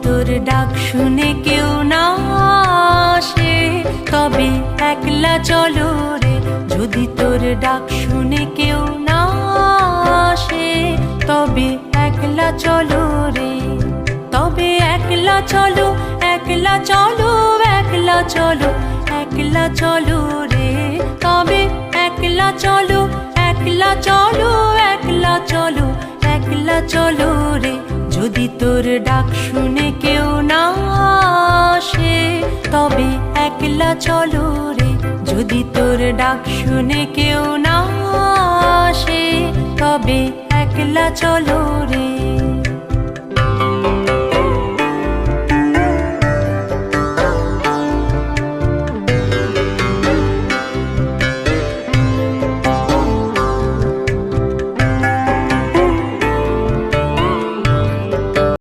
তোর ডাক শুনে কেউ না আসে তবে একলা চলো রে। যদি তোর ডাক শুনে কেউ না আসে তবে একলা চলো রে। তবে একলা চলো, একলা চলো, একলা চলো, একলা চলো রে। তবে একলা চলো, একলা চলো, একলা চলো, একলা চলো রে। যদি তোর ডাক শুনে কেউ না আসে তবে একলা চলো রে। যদি তোর ডাক শুনে কেউ না আসে তবে একলা চলো রে।